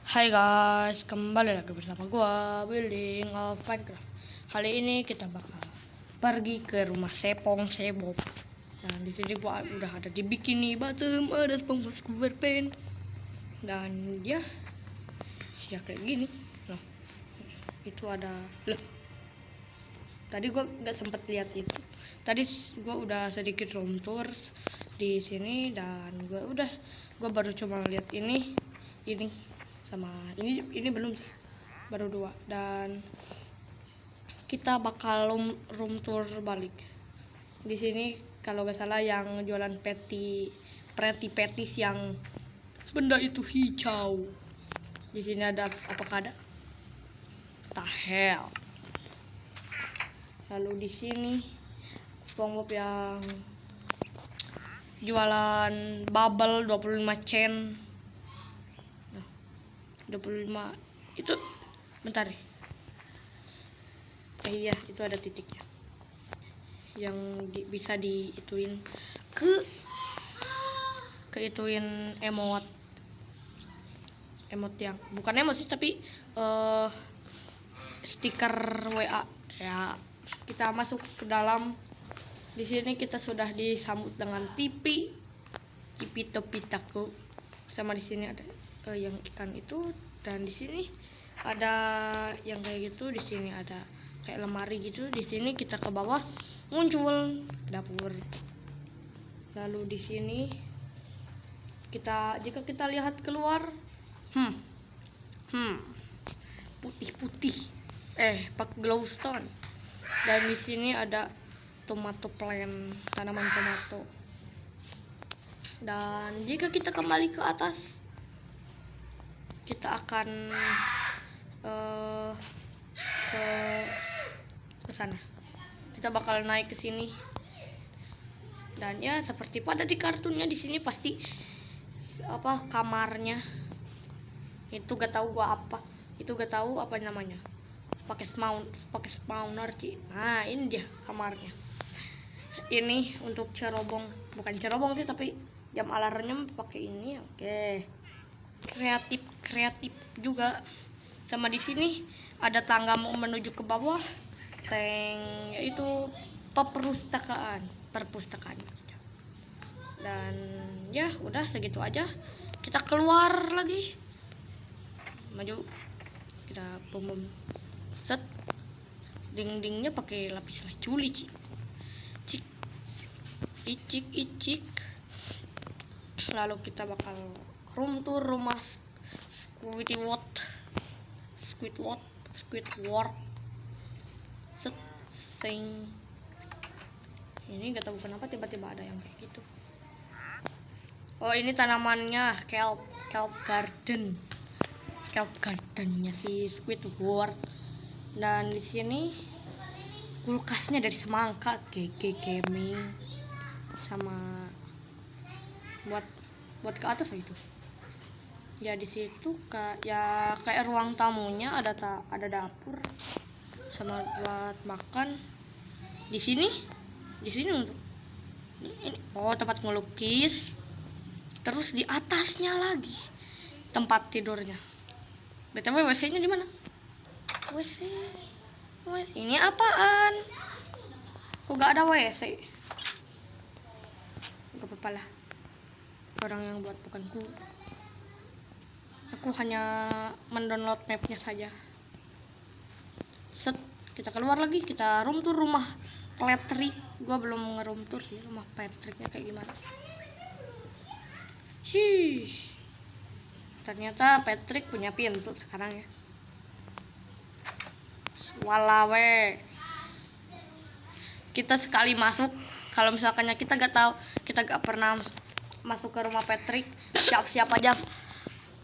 Hai guys, kembali lagi bersama gua Building of Minecraft. Kali ini kita bakal pergi ke rumah Sepong Sebob. Nah, di sini gua udah ada di Bikini Bottom, ada SpongeBob SquarePants. Dan ya kayak gini. Nah, itu ada tadi gua nggak sempat lihat itu. Tadi gua udah sedikit room tour di sini dan gua baru coba lihat ini sama ini belum sih, baru 2. Dan kita bakal room tour balik di sini. Kalau gak salah yang jualan petis yang benda itu hijau, di sini ada, apakah ada tahel. Lalu di sini SpongeBob yang jualan bubble 25 cent. 25 itu bentar iya, itu ada titiknya yang bisa diituin ke ituin emot yang bukan emot sih, tapi stiker WA ya. Kita masuk ke dalam. Di sini kita sudah disambut dengan TV topi taku, sama di sini ada yang ikan itu, dan di sini ada yang kayak gitu. Di sini ada kayak lemari gitu. Di sini kita ke bawah muncul dapur. Lalu di sini jika kita lihat keluar, putih pakai glowstone. Dan di sini ada tomato plant, tanaman tomato. Dan jika kita kembali ke atas, kita akan ke sana. Kita bakal naik ke sini. Dan ya seperti pada di kartunnya, di sini pasti kamarnya itu gak tahu apa namanya. Pakai spawner sih. Nah, ini dia kamarnya. Ini untuk bukan cerobong sih, tapi jam alarmnya pakai ini. Oke. Kreatif juga. Sama di sini ada tangga mau menuju ke bawah, yaitu perpustakaan. Dan ya udah segitu aja. Kita keluar lagi, maju, kita set. Dindingnya pakai lapis lazuli, icik. Lalu kita bakal room tour rumah Squidward. Ini gak tahu kenapa tiba-tiba ada yang kayak gitu. Oh, ini tanamannya kelp gardennya si Squidward. Dan di sini kulkasnya dari semangka, gaming, sama buat ke atas itu. Ya di situ kayak ruang tamunya, ada dapur sama buat makan. Di sini untuk ini tempat ngelukis. Terus di atasnya lagi tempat tidurnya. BTW WC-nya di mana? WC. Ini apaan? Kok gak ada WC? Gak apa-apa lah, orang yang buat bukanku. Aku hanya mendownload mapnya saja. Set, kita keluar lagi. Kita room tour rumah Patrick. Gua belum nge-room tour sih rumah Patricknya kayak gimana. Ternyata Patrick punya pintu sekarang ya. Walawe. Kita sekali masuk, kalau misalkannya kita gak pernah masuk ke rumah Patrick, siap-siap aja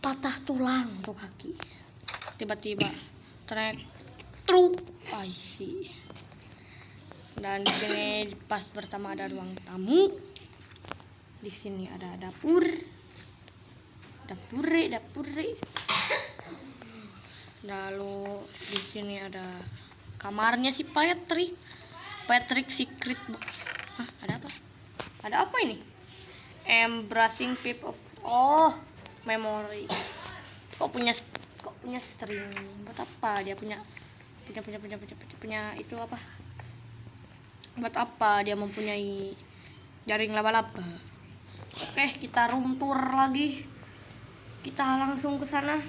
patah tulang tuh kaki. Tiba-tiba truk. I see. Dan di sini pas pertama ada ruang tamu. Di sini ada dapur. Lalu di sini ada kamarnya si Patrick secret box. Ada apa? Ada apa ini? Embracing pip of memory. kok punya string? Buat apa dia punya itu apa? Buat apa dia mempunyai jaring laba-laba? Oke, kita room tour lagi. Kita langsung ke sana.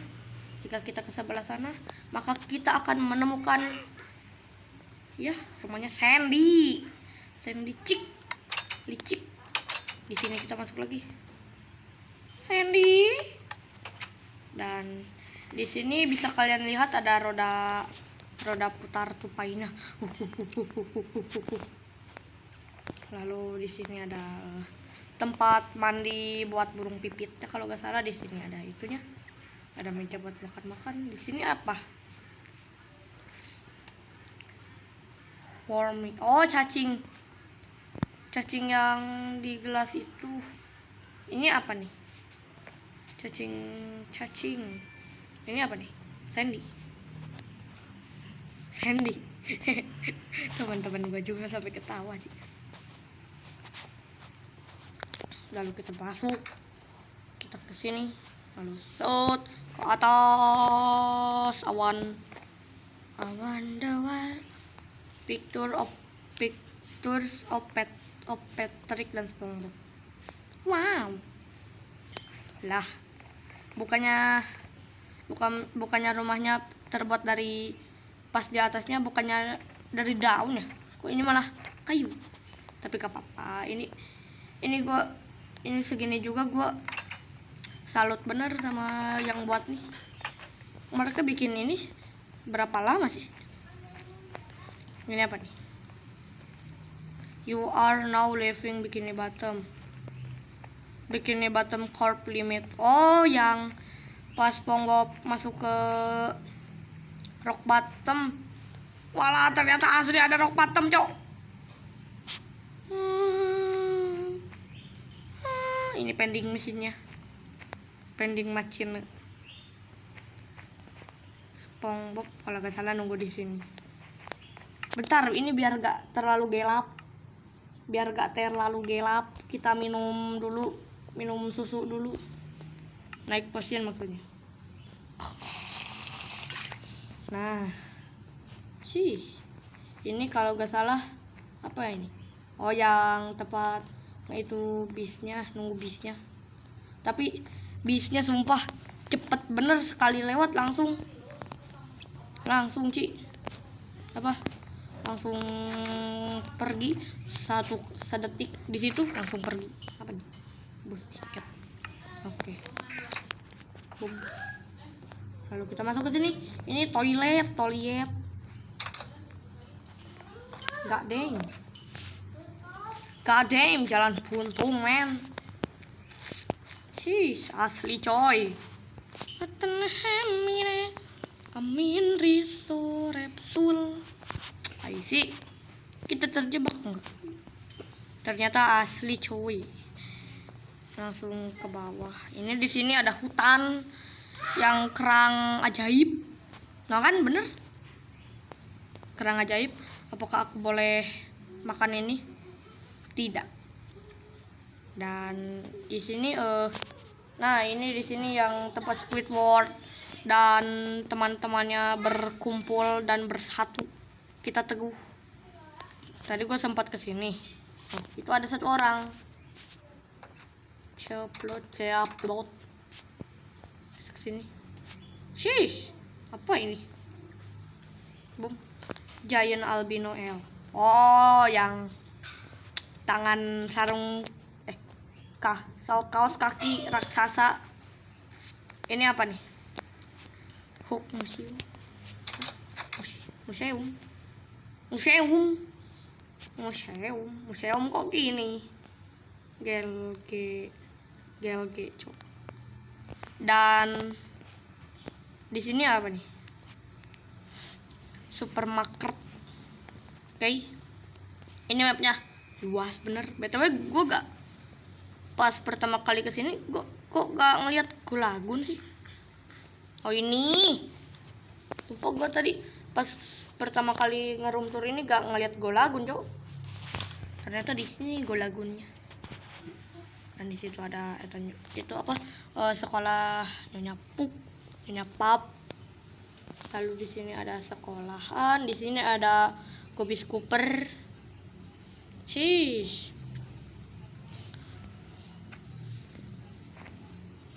Jika kita ke sebelah sana, maka kita akan menemukan ya rumahnya Sandy licik. Di sini kita masuk lagi. Sandy. Dan di sini bisa kalian lihat ada roda putar tupainya. Lalu di sini ada tempat mandi buat burung pipitnya, kalau nggak salah. Di sini ada itunya, ada meja buat makan. Di sini apa? Warming. Oh, cacing yang di gelas itu. Ini apa nih? Cacing. Ini apa nih? Sandy. Teman-teman gue juga sampai ketawa sih. Lalu kita masuk, kita ke sini, lalu shoot ke atas awan dawar, pictures of Patrick dan SpongeBob. Wow. Lah, bukannya rumahnya terbuat dari, pas di atasnya bukannya dari daun ya? Kok ini malah kayu? Tapi gak apa-apa. Ini segini juga gue salut bener sama yang buat nih. Mereka bikin ini berapa lama sih? Ini apa nih? You are now leaving Bikini Bottom Corp Limit. Oh, yang pas SpongeBob masuk ke Rock Bottom. Walah, ternyata asli ada Rock Bottom, cok. Ini pending mesinnya, pending machine. SpongeBob kalau nggak salah nunggu di sini. Bentar, ini biar gak terlalu gelap. Kita minum susu dulu. Naik potion maksudnya. Nah, ini kalau nggak salah apa ini? Oh, yang tepat itu nunggu bisnya. Tapi bisnya sumpah cepet bener, sekali lewat langsung langsung pergi, sedetik di situ langsung pergi. Apa nih? Bus tiket. Oke. Lalu kita masuk ke sini. Ini toilet. God damn, jalan buntung, men. Asli coy. Amin riso repsul. Sih, kita terjebak enggak? Ternyata asli coy. Langsung ke bawah. Ini di sini ada hutan yang kerang ajaib. Nah kan bener? Kerang ajaib. Apakah aku boleh makan ini? Tidak. Dan di sini ini di sini yang tempat Squidward dan teman-temannya berkumpul dan bersatu. Kita teguh. Tadi gue sempat ke sini. Itu ada satu orang. Ceplot. Ke sini. Apa ini? Boom. Giant albino L. Oh, yang tangan sarung kaos kaki raksasa. Ini apa nih? Hook museum kok gini? Gelge cok. Dan di sini apa nih? Supermarket. Oke. Ini mapnya luas bener. BTW gue gak, pas pertama kali kesini gue kok gak ngeliat Gulagun sih. Oh, ini lupa gue tadi pas pertama kali ngeroom tour ini gak ngeliat Gulagun, cok. Ternyata di sini Gulagunnya. Dan di situ ada itu apa? Sekolah Nyonya Pup. Ini pub. Lalu di sini ada sekolahan, di sini ada Gobis Cooper. Shish.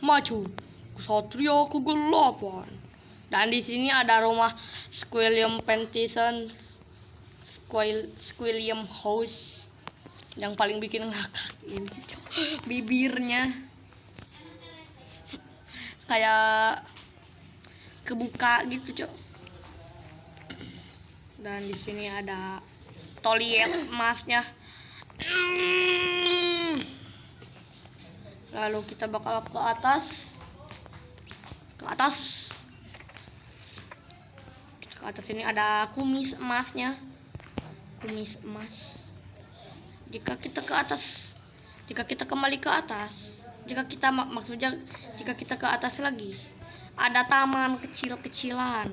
Maju, Ksatria Kegelapan. Dan di sini ada rumah Squilliam Pentison, Squilliam House. Yang paling bikin ngakak ini, bibirnya kayak kebuka gitu, Cok. Dan di sini ada toilet emasnya. Lalu kita bakal ke atas. Kita ke atas ini ada kumis emasnya. Kumis emas. Jika kita kembali ke atas, maksudnya jika kita ke atas lagi, ada taman kecil-kecilan.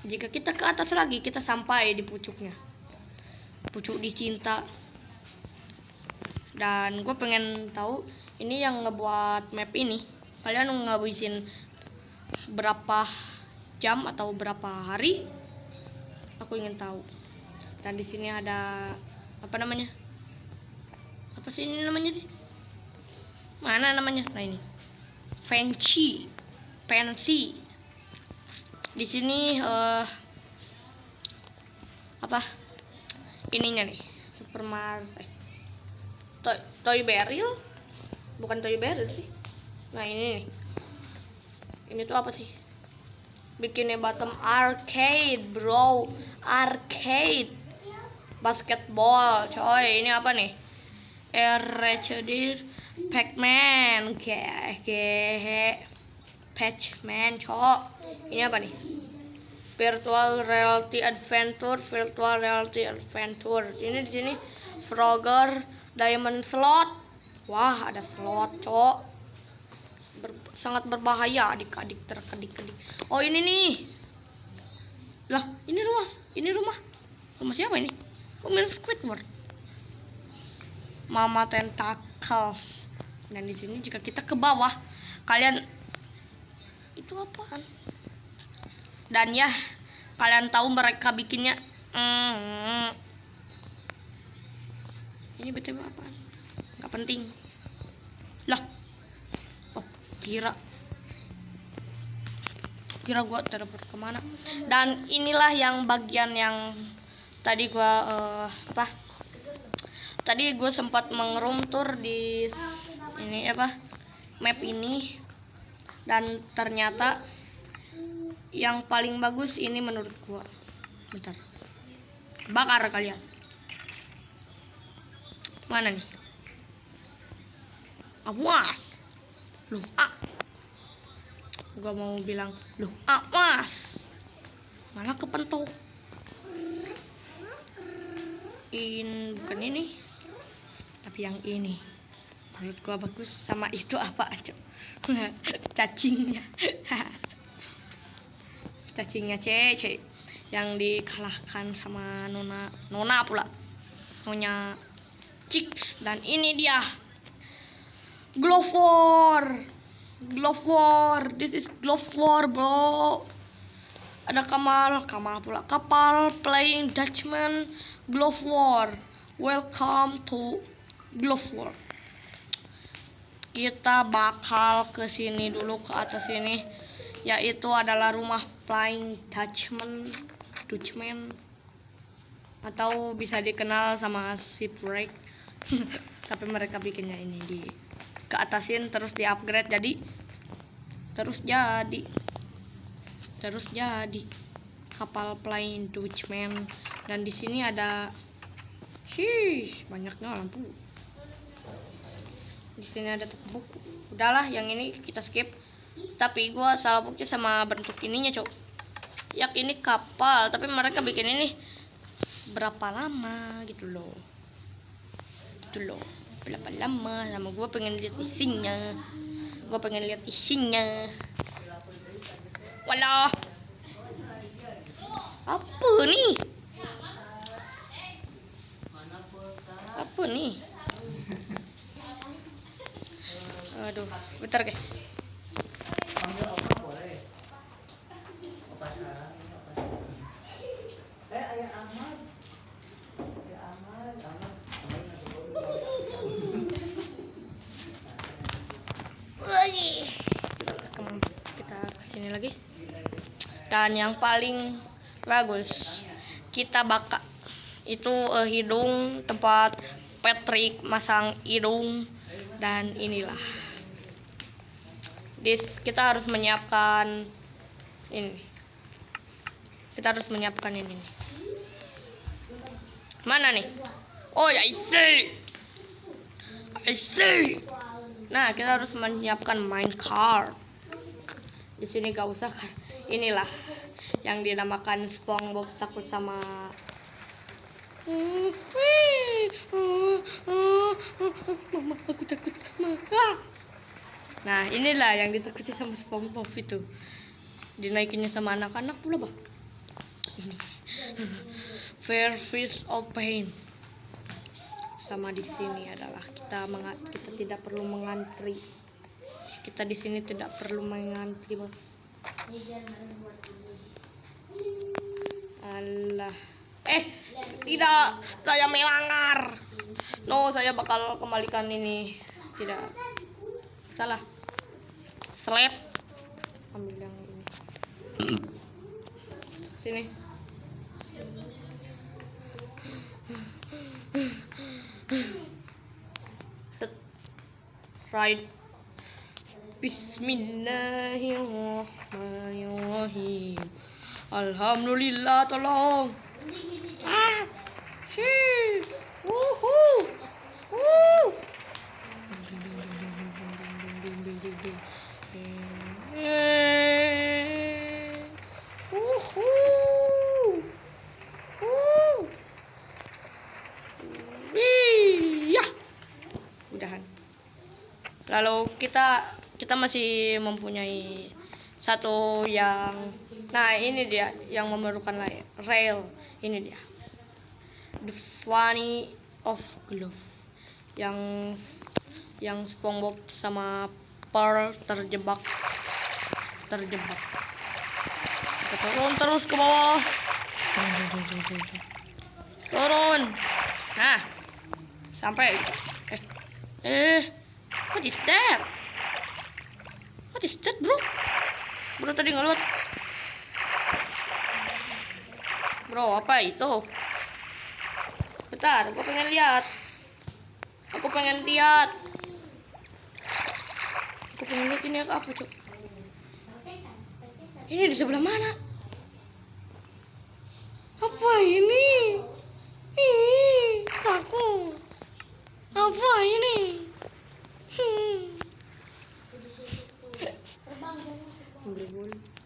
Jika kita ke atas lagi, kita sampai di pucuknya, pucuk dicinta. Dan gue pengen tahu ini yang ngebuat map ini, kalian ngabisin berapa jam atau berapa hari? Aku ingin tahu. Dan di sini ada apa namanya? Apa sih ini namanya sih? Mana namanya? Nah ini. Fancy. Di sini apa? Ininya nih, supermarket. Toy Berry. Bukan Toy Berry sih. Nah, ini nih. Ini tuh apa sih? Bikinnya bottom arcade, bro. Arcade. Basketball, coy. Ini apa nih? Erecedir Pac-Man. Patchman, cok. Ini apa nih? Virtual Reality Adventure. Ini di sini Frogger Diamond Slot. Wah, ada slot, cok. Sangat berbahaya adik-adik terkedik. Oh, ini nih. Lah, ini rumah. Rumah siapa ini? Kok mirip Squidward? Mama Tentacles. Dan di sini jika kita ke bawah, kalian itu apaan? Dan ya, kalian tahu mereka bikinnya ini BTW apaan? Gak penting. Lah. Oh, kira gua teleport kemana? Dan inilah yang bagian yang tadi gua Tadi gue sempat mengerum tour di ini map ini, dan ternyata yang paling bagus ini menurut gua. Bentar. Bakar kalian. Mana nih? Awas. Loh, gua mau bilang, loh, awas. Malah kepentok. Bukan ini, tapi yang ini menurut gua bagus. Sama itu apa aja? Cacingnya. Cacingnya Cece yang dikalahkan sama Nona pula. Nyonya Chicks. Dan ini dia Glove War. This is Glove War, bro. Ada Kamal pula. Kapal playing Dutchman. Glove War. Welcome to Glove War. Kita bakal ke sini dulu, ke atas sini, yaitu adalah rumah Flying Dutchman, atau bisa dikenal sama shipwreck. Tapi mereka bikinnya ini di ke atasin terus di upgrade terus jadi kapal Flying Dutchman. Dan di sini ada banyaknya lampu. Di sini ada toko buku. Udahlah, yang ini kita skip. Tapi gua salah bukti sama bentuk ininya, cok. Yak ini kapal, tapi mereka bikin ini berapa lama gitu loh. Berapa lama, sama gua pengen lihat isinya. Walah. Apa nih? Aduh, bentar guys. sini lagi. Dan yang paling bagus kita bakal itu hidung, tempat Patrick masang hidung. Dan inilah kita harus menyiapkan ini. Kita harus menyiapkan ini. Mana nih? Oh ya, I see. Nah, kita harus menyiapkan minecart. Di sini gak usah kan. Inilah yang dinamakan SpongeBob takut sama Mama, aku takut. Nah, inilah yang ditakuti sama SpongeBob itu. Dinaikinnya sama anak-anak pula, Bah. Ini. Fair Fish of Pain. Sama di sini adalah kita tidak perlu mengantri. Kita di sini tidak perlu mengantri, Bos. Allah. Tidak, saya melanggar. No, saya bakal kembalikan ini. Tidak. Salah. Slap. Ambil yang ini. Sini. Set. Right. Bismillahirrahmanirrahim. Alhamdulillah, tolong. Udahan. Lalu kita masih mempunyai satu yang, nah ini dia yang memerlukan rail. Ini dia, the funny of glove, yang SpongeBob sama Pearl terjebak. Kita turun terus ke bawah. Turun. Nah, sampai. What is that? What is that, bro? Bro tadi ngelut. Bro, apa itu? Bentar, aku pengen lihat. Aku pengen lihat ini apa, Cok? Ini di sebelah mana? Apa ini? Aku. Apa ini?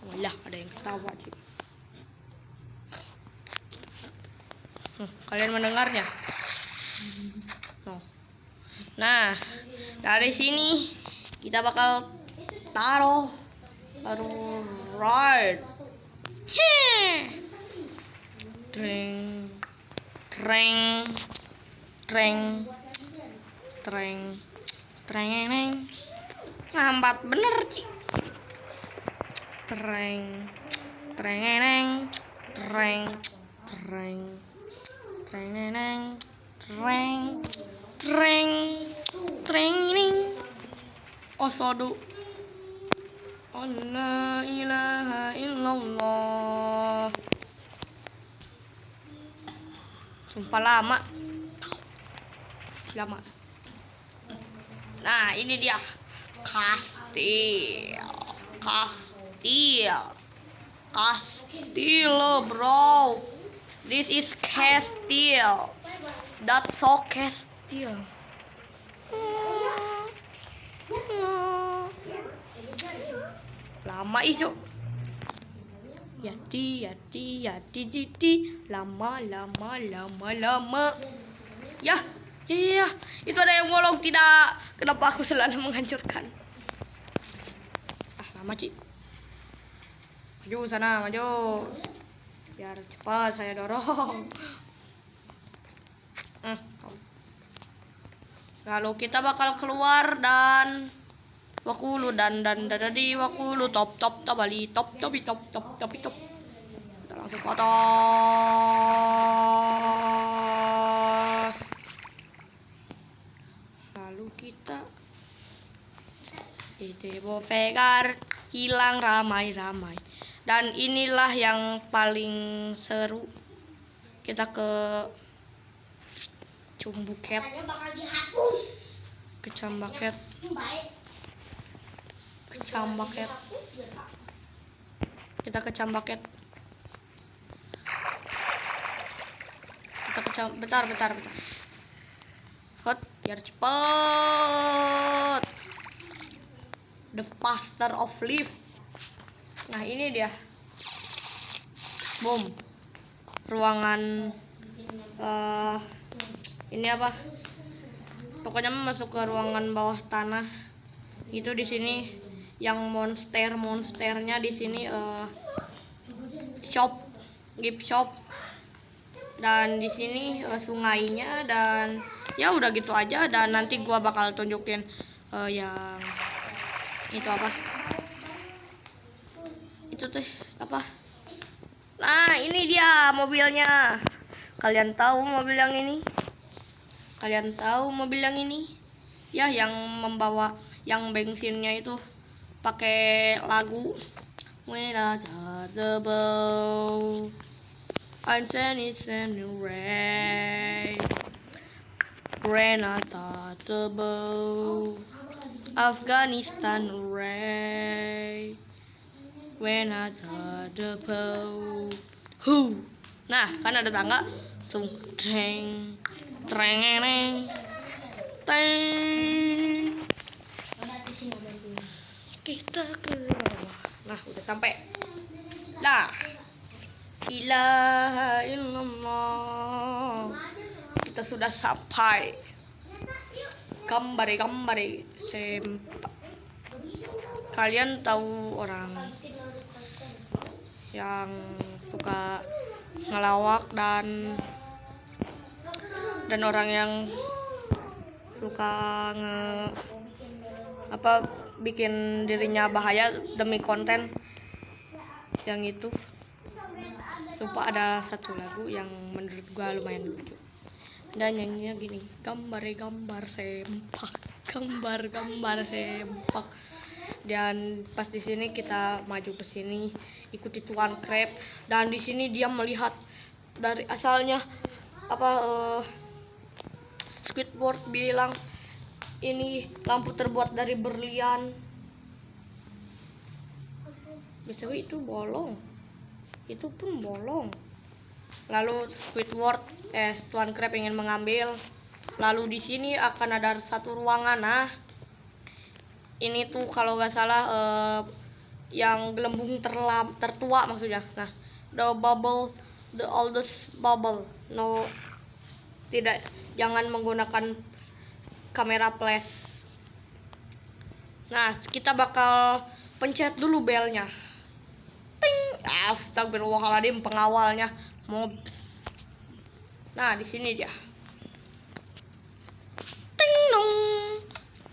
Walah, ada yang ketawa, Cik. Kalian mendengarnya? Nah, dari sini kita bakal taruh ride. Treng. Lambat bener, Ci. Treng ini. Asyhadu an la ilaha illallah. Sumpah lama. Nah, ini dia Castle, bro. This is castle. That's so castle. Lama iso. Yati. Lama. Ya. Itu ada yang bolong, tidak. Kenapa aku selalu menghancurkan? Lama, Ci. Maju sana, maju. Biar cepat saya dorong. Lalu kita bakal keluar dan wakulu dan di wakulu top bali top. Kita langsung ke atas. Lalu kita itu pegar hilang ramai-ramai. Dan inilah yang paling seru. Kita ke Cumbuket. Ke Cambaket. Kita ke Cambaket. Bentar. Hot, biar cepet. The faster of life. Nah, ini dia. Boom. Ruangan ini apa? Pokoknya masuk ke ruangan bawah tanah. Itu di sini yang monsternya di sini gift shop. Dan di sini sungainya, dan ya udah gitu aja. Dan nanti gua bakal tunjukin yang itu apa? Itu teh apa? Nah, ini dia mobilnya. Kalian tahu mobil yang ini? Ya, yang membawa yang bensinnya itu pakai lagu When I Touch the Bow, I'm sending rain. When I touch the bow, Afghanistan rain. When I touch the bow, Nah, kan ada tangga, treng. Kita ke bawah. Nah, udah sampai. Lah. Ilaha illallah. Kita sudah sampai. Gambare sempak. Kalian tahu orang yang suka ngelawak dan orang yang suka bikin dirinya bahaya demi konten yang itu. Sumpah ada satu lagu yang menurut gua lumayan lucu. Dan nyanyinya gini, gambar sempak. Dan pas di sini kita maju ke sini, ikuti Tuan Crab. Dan di sini dia melihat dari asalnya Squidward bilang ini lampu terbuat dari berlian. BTW itu bolong. Itu pun bolong. Lalu Squidward Tuan Crab ingin mengambil. Lalu di sini akan ada satu ruangan. Nah, ini tuh kalau nggak salah yang gelembung tertua maksudnya. Nah, the oldest bubble. No, tidak, jangan menggunakan kamera flash. Nah, kita bakal pencet dulu belnya. Ting, astagfirullahaladzim, pengawalnya mobs. Nah, di sini dia. Ting dong,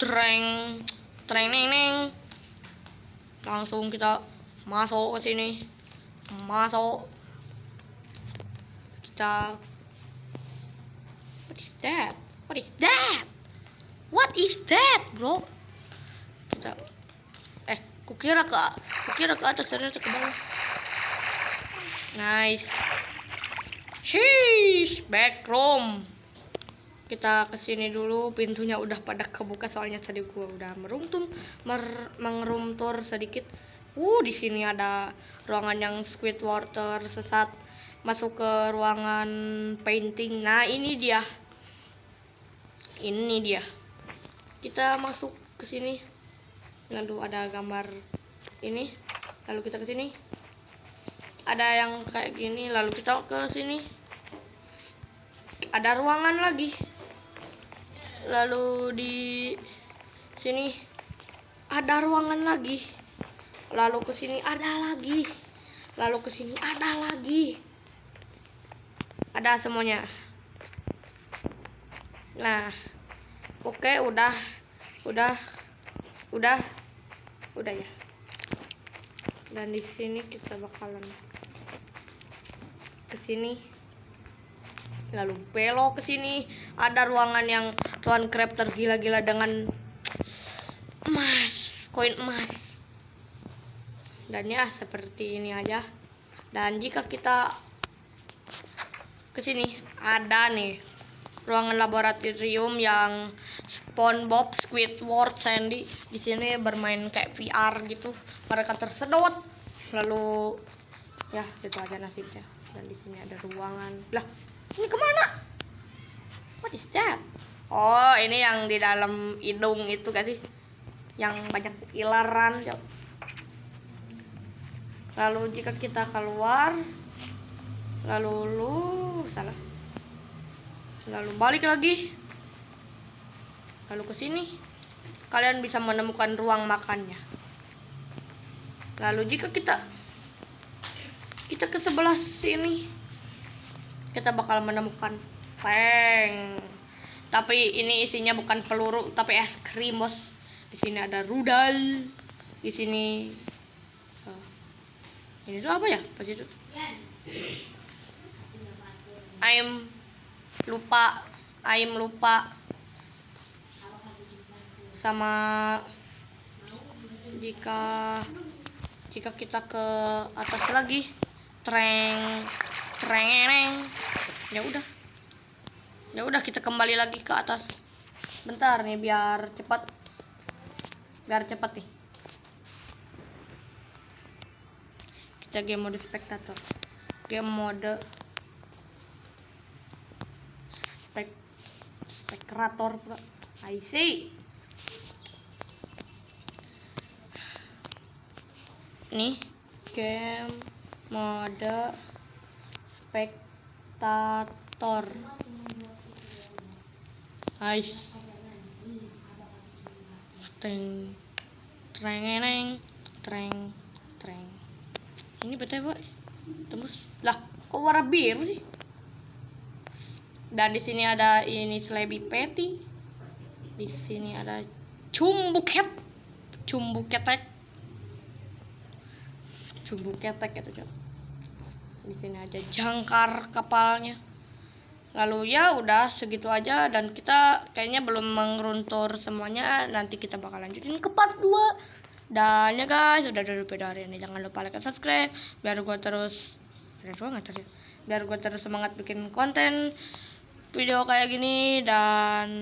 treng neng. Langsung kita masuk ke sini. Kita What is that, bro? Kita kukira ke atas, ternyata ke bawah. Nice. Sheesh, back room. Kita kesini dulu, pintunya udah pada kebuka soalnya tadi gua udah mengerumtur sedikit. Di sini ada ruangan yang Squidward tersesat masuk ke ruangan painting. Nah, ini dia. Kita masuk ke sini. Lalu ada gambar ini. Lalu kita ke sini. Ada yang kayak gini. Lalu kita ke sini. Ada ruangan lagi. Lalu di sini ada ruangan lagi. Lalu ke sini ada lagi. Lalu ke sini ada lagi. Ada semuanya. Nah, oke, udah ya. Dan di sini kita bakalan ke sini. Lalu belok ke sini. Ada ruangan yang Tuan Crab tergila-gila dengan koin emas. Dan ya seperti ini aja. Dan jika kita kesini ada nih ruangan laboratorium yang SpongeBob, Squidward, Sandy di sini bermain kayak VR gitu. Mereka tersedot. Lalu ya itu aja nasibnya. Dan di sini ada ruangan. Lah, ini kemana? What is that? Oh, ini yang di dalam hidung itu gak sih? Yang banyak ilaran. Lalu jika kita keluar, lalu balik lagi, lalu ke sini, kalian bisa menemukan ruang makannya. Lalu jika kita ke sebelah sini, kita bakal menemukan tank. Tapi ini isinya bukan peluru, tapi es krim, bos. Di sini ada rudal. Di sini ini tuh apa ya? Pas itu I'm lupa sama jika kita ke atas lagi treng ya udah kita kembali lagi ke atas. Bentar nih biar cepat nih. Kita game mode spektator, game mode spektator pula. I see. Nih game mode spektator. Nice. Treng. Ini betul boy. Tembus. Lah, kok warna biru sih? Dan di sini ada ini Slabby Patty. Di sini ada cumbu ketek itu, Cok. Di sini ada jangkar kapalnya. Lalu ya udah segitu aja, dan kita kayaknya belum mengruntur semuanya. Nanti kita bakal lanjutin ke part 2. Dan ya guys, udah dari video hari ini, jangan lupa like dan subscribe biar gue terus semangat bikin konten video kayak gini. Dan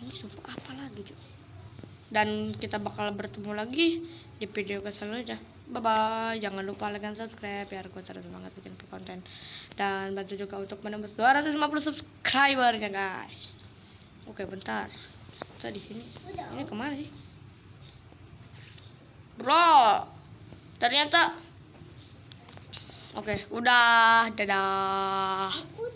ini sumpah apa lagi, Cok? Dan kita bakal bertemu lagi di video selanjutnya. Bye bye. Jangan lupa like dan subscribe biar gue terus semangat bikin konten. Dan bantu juga untuk menembus 250 subscribernya guys. Oke, bentar. Kita di sini. Ini kemana sih? Bro. Ternyata. Oke, udah. Dadah.